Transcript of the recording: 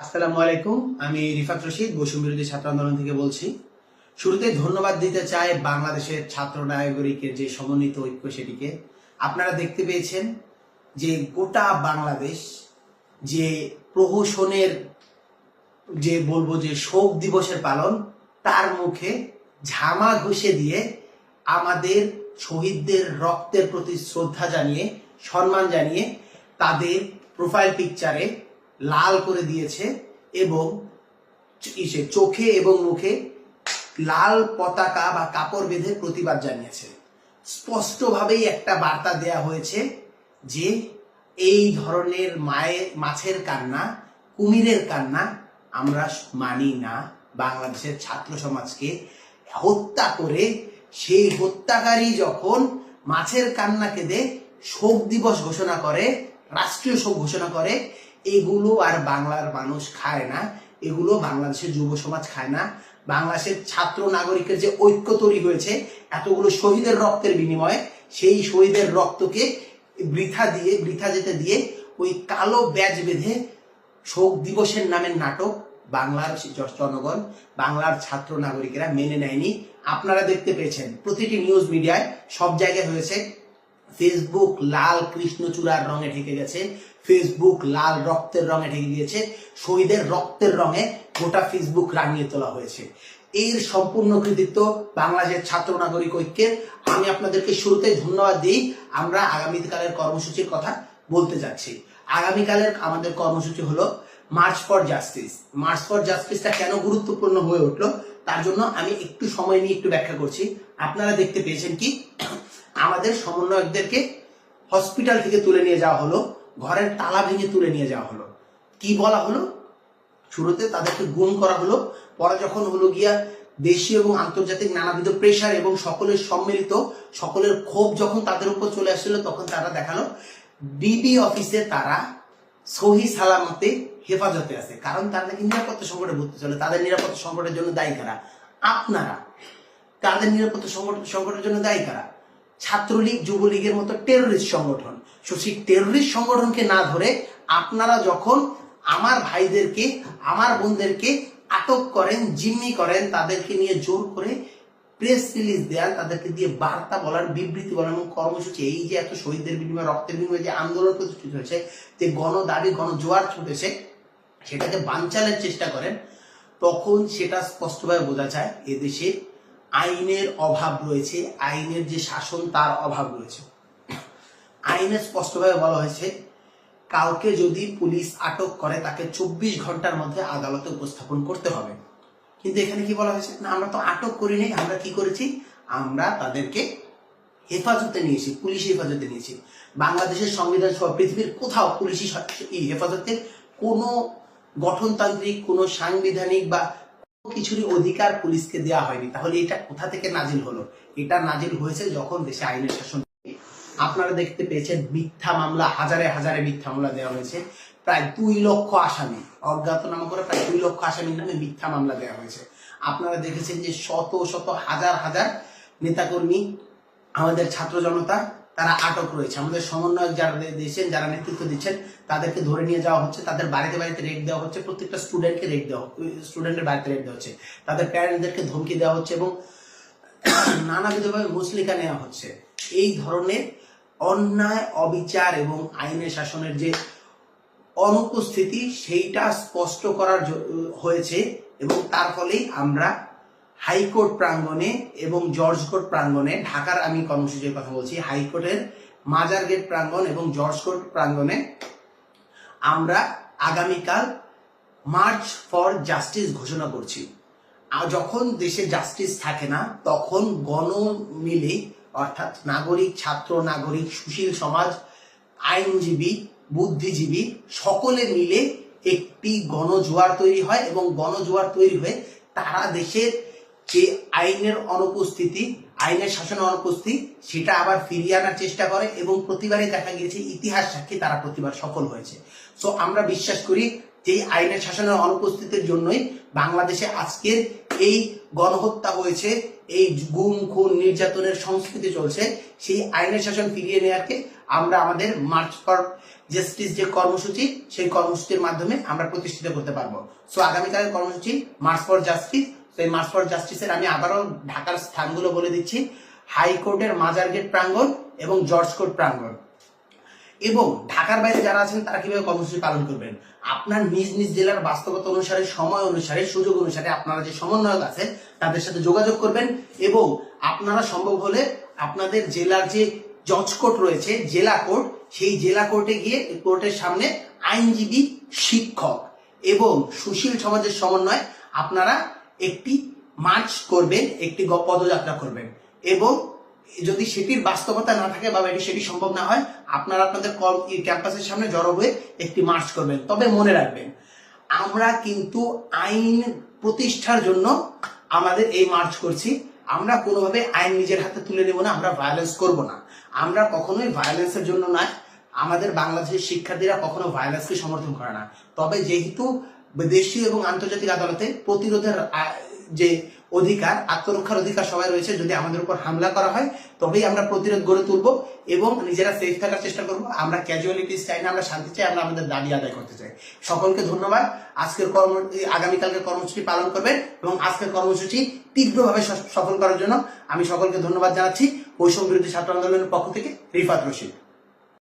আসসালামু আলাইকুম। আমি রিফাত রশিদ বৈষম্য বিরোধী ছাত্র আন্দোলন থেকে বলছি। শুরুতে ধন্যবাদ দিতে চাই বাংলাদেশের ছাত্র নাগরিকের যে সমন্বিত ঐক্য, সেটিকে আপনারা দেখতে পেয়েছেন যে গোটা বাংলাদেশ যে প্রহসনের যে বলবো যে শোক দিবসের পালন, তার মুখে ঝামা ঘষে দিয়ে আমাদের শহীদদের রক্তের প্রতি শ্রদ্ধা জানিয়ে, সম্মান জানিয়ে তাদের প্রোফাইল পিকচারে লাল করে দিয়েছে এবং চোখে এবং মুখে লাল পতাকা বা কাপড় বেঁধে প্রতিবাদ জানিয়েছে। স্পষ্টভাবেই একটা বার্তা দেয়া হয়েছে যে এই ধরনের মাছের কান্না, কুমিরের কান্না আমরা মানি না। বাংলাদেশের ছাত্র সমাজকে হত্যা করে সেই হত্যাকারী যখন মাছের কান্না কেঁদে শোক দিবস ঘোষণা করে, রাষ্ট্রীয় শোক ঘোষণা করে, এগুলো আর বাংলার মানুষ খায় না, এগুলো বাংলাদেশের যুব সমাজ খায় না। বাংলাদেশের ছাত্র নাগরিকের যে ঐক্য তৈরি হয়েছে এতগুলো শহীদের রক্তের বিনিময়ে, সেই শহীদের রক্তকে বৃথা যেতে দিয়ে ওই কালো ব্যাজ বেঁধে শোক দিবসের নামের নাটক বাংলার জনগণ, বাংলার ছাত্র নাগরিকেরা মেনে নেয়নি। আপনারা দেখতে পেয়েছেন প্রতিটি নিউজ মিডিয়ায় সব জায়গায় হয়েছে। ফেসবুক লাল কৃষ্ণচূড়ার রঙে ঢেকে গেছে, ফেসবুক লাল রক্তের রঙে ঢেকে গিয়েছে, শহীদের রক্তের রঙে গোটা ফেসবুক রাঙিয়ে তোলা হয়েছে। এর সম্পূর্ণ কৃতিত্ব বাংলাদেশের ছাত্র নাগরিক ঐক্যের। আমি আপনাদেরকে শুরুতে ধন্যবাদ দিই। আমরা আগামীকালের কর্মসূচির কথা বলতে যাচ্ছি। আগামীকালের আমাদের কর্মসূচি হলো march for justice. March for জাস্টিসটা কেন গুরুত্বপূর্ণ হয়ে উঠলো তার জন্য আমি একটু সময় নিয়ে একটু ব্যাখ্যা করছি। আপনারা দেখতে পেয়েছেন কি, আমাদের সমন্বয়কদেরকে হসপিটাল থেকে তুলে নিয়ে যাওয়া হলো, ঘরের তালা ভেঙে তুলে নিয়ে যাওয়া হলো। কি বলা হলো? শুরুতে তাদেরকে গুম করা হলো, পরে যখন হলো গিয়া দেশীয় এবং আন্তর্জাতিক নানাবিধ প্রেশার এবং সকলের সম্মিলিত সকলের ক্ষোভ যখন তাদের উপর চলে আসছিল, তখন তারা দেখালো ডিবি অফিসে তারা সহি সালামতে হেফাজতে আছে। কারণ তারা নাকি নিরাপত্তা সংকটে ভর্তি ছিল। তাদের নিরাপত্তা সংকটের জন্য দায়ী কারা? আপনারা। তাদের নিরাপত্তা সংকটের জন্য দায়ী কারা? ছাত্রলীগ, যুবলীগের মতো টেররিস্ট সংগঠন। সেই টেররিস্ট সংগঠনকে না ধরে আপনারা যখন আমার ভাইদেরকে, আমার বোনদেরকে আটক করেন, জিম্মি করেন, তাদেরকে নিয়ে জোর করে প্রেস রিলিজ দেন, তাদেরকে দিয়ে বার্তা বলার, বিবৃতি বলার এবং কর্মসূচি, এই যে এত শহীদদের বিনিময়ে, রক্তের বিনিময়ে যে আন্দোলন প্রতিষ্ঠিত হয়েছে, যে গণদাবি, গণজোয়ার ছুটেছে, সেটাকে বানচালের চেষ্টা করেন, তখন সেটা স্পষ্টভাবে বোঝা যায় এদেশে আইনের অভাব রয়েছে, আইনের যে শাসন তার অভাব রয়েছে। আইনে স্পষ্টভাবে বলা হয়েছে কাউকে যদি পুলিশ আটক করে তাকে 24 ঘন্টার মধ্যে আদালতে উপস্থাপন করতে হবে। কিন্তু এখানে কি বলা হয়েছে? না, আমরা তো আটক করি নাই, আমরা কি করেছি? আমরা তাদেরকে হেফাজতে নিয়েছি, পুলিশ হেফাজতে নিয়েছি। বাংলাদেশের সংবিধান সহ পৃথিবীর কোথাও পুলিশি হেফাজতে কোনো গঠনতান্ত্রিক, কোনো সাংবিধানিক বা কিছুরই অধিকার পুলিশকে দেওয়া হয়নি। তাহলে এটা কোথা থেকে নাজিল হলো? এটা নাজিল হয়েছে যখন দেশে আইনের শাসন। আপনারা দেখতে পেয়েছেন মিথ্যা মামলা, হাজারে হাজারে মিথ্যা মামলা দেওয়া হয়েছে। প্রায় 2 লক্ষ আসামি, অজ্ঞাতনামা করে প্রায় 2 লক্ষ আসামির নামে মিথ্যা মামলা দেওয়া হয়েছে। আপনারা দেখেছেন যে শত শত হাজার হাজার নেতাকর্মী, আমাদের ছাত্র জনতা, তারা আটক রয়েছে। আমাদের সমন্বয়ক যারা দিয়েছেন, যারা নেতৃত্ব দিচ্ছেন, তাদেরকে ধরে নিয়ে যাওয়া হচ্ছে, তাদের বাড়িতে বাড়িতে রেড দেওয়া হচ্ছে, প্রত্যেকটা স্টুডেন্টকে রেড দেওয়া, স্টুডেন্টের বাড়িতে রেড দেওয়া হচ্ছে, তাদের প্যারেন্টদেরকে ধমকি দেওয়া হচ্ছে এবং নানাবিধভাবে মুচলেকা নেওয়া হচ্ছে। এই ধরনের অন্যায়, অবিচার এবং আইনের শাসনের যে অনুপস্থিতি, সেইটা স্পষ্ট করার হয়েছে এবং তার ফলেই আমরা হাইকোর্ট প্রাঙ্গণে এবং জর্জ কোর্ট প্রাঙ্গণে, ঢাকার আমি কর্মসূচির কথা বলছি, হাইকোর্টের মাজার গেট প্রাঙ্গণ এবং জর্জ কোর্ট প্রাঙ্গণে আমরা আগামীকাল মার্চ ফর জাস্টিস ঘোষণা করছি। আর যখন দেশে জাস্টিস থাকে না, তখন গণ মিলে, অর্থাৎ নাগরিক, ছাত্র নাগরিক, সুশীল সমাজ, আইনজীবী, বুদ্ধিজীবী সকলে মিলে একটি গণজোয়ার তৈরি হয় এবং গণজোয়ার তৈরি হয়ে তারা দেশের যে আইনের অনুপস্থিতি, আইনের শাসনের অনুপস্থিতি, সেটা আবার ফিরিয়ে আনার চেষ্টা করে এবং প্রতিবারই দেখা গিয়েছে ইতিহাস সাক্ষী তারা প্রতিবার সফল হয়েছে। সো আমরা বিশ্বাস করি যে আইনের শাসনের অনুপস্থিতির জন্যই বাংলাদেশে আজকের এই গণহত্যা হয়েছে, এই গুম খুন নির্যাতনের সংস্কৃতি চলছে, সেই আইনের শাসন ফিরিয়ে নেওয়াকে আমরা আমাদের মার্চ ফর জাস্টিস যে কর্মসূচি, সেই কর্মসূচির মাধ্যমে আমরা প্রতিষ্ঠিত করতে পারবো। সো আগামীকালের কর্মসূচি মার্চ ফর জাস্টিস। সেই মার্চ ফর জাস্টিসের আমি আবারও ঢাকার স্থানগুলো বলে দিচ্ছি: হাইকোর্টের মাজার গেট প্রাঙ্গণ এবং জর্জ কোর্ট প্রাঙ্গণ। এবং ঢাকার বাইরে যারা আছেন তারা কিভাবে কর্মসূচি পালন করবেন, আপনার নিজ নিজ জেলার বাস্তবতা অনুসারে, সময় অনুসারে, সুযোগ অনুসারে আপনারা যে সমন্বয়ক আছেন তাদের সাথে যোগাযোগ করবেন। এবং আপনারা সম্ভব হলে আপনাদের জেলার যে জজ কোর্ট রয়েছে, জেলা কোর্ট, সেই জেলা কোর্টে গিয়ে কোর্টের সামনে আইনজীবী, শিক্ষক এবং সুশীল সমাজের সমন্বয় আপনারা একটি মার্চ করবেন, একটি পদযাত্রা করবেন। এবং যদি সেটির বাস্তবতা না থাকে বা সেটি সম্ভব না হয়, আপনারা আপনাদের ক্যাম্পাসের সামনে জড়ো হয়ে একটি মার্চ করবেন। তবে মনে রাখবেন, আমরা কিন্তু আইন প্রতিষ্ঠার জন্য আমাদের এই মার্চ করছি। আমরা কোনোভাবে আইন নিজের হাতে তুলে নেব না, আমরা ভায়োলেন্স করব না। আমরা কখনোই ভায়োলেন্সের জন্য নয়, আমাদের বাংলাদেশের শিক্ষার্থীরা কখনো ভায়োলেন্সকে সমর্থন করে না। তবে যেহেতু দেশীয় এবং আন্তর্জাতিক আদালতে প্রতিরোধের যে অধিকার, আত্মরক্ষার অধিকার সবাই রয়েছে, যদি আমাদের উপর হামলা করা হয় তবেই আমরা প্রতিরোধ গড়ে তুলব এবং নিজেরা সেফ থাকার চেষ্টা করব। আমরা ক্যাজুয়ালিটিস চাই না, আমরা শান্তি চাই, আমরা আমাদের দাবি আদায় করতে চাই। সকলকে ধন্যবাদ। আগামীকালকে কর্মসূচি পালন করবেন এবং আজকের কর্মসূচি তীব্রভাবে সফল করার জন্য আমি সকলকে ধন্যবাদ জানাচ্ছি। বৈষম্য বিরোধী ছাত্র আন্দোলনের পক্ষ থেকে রিফাত রশিদ।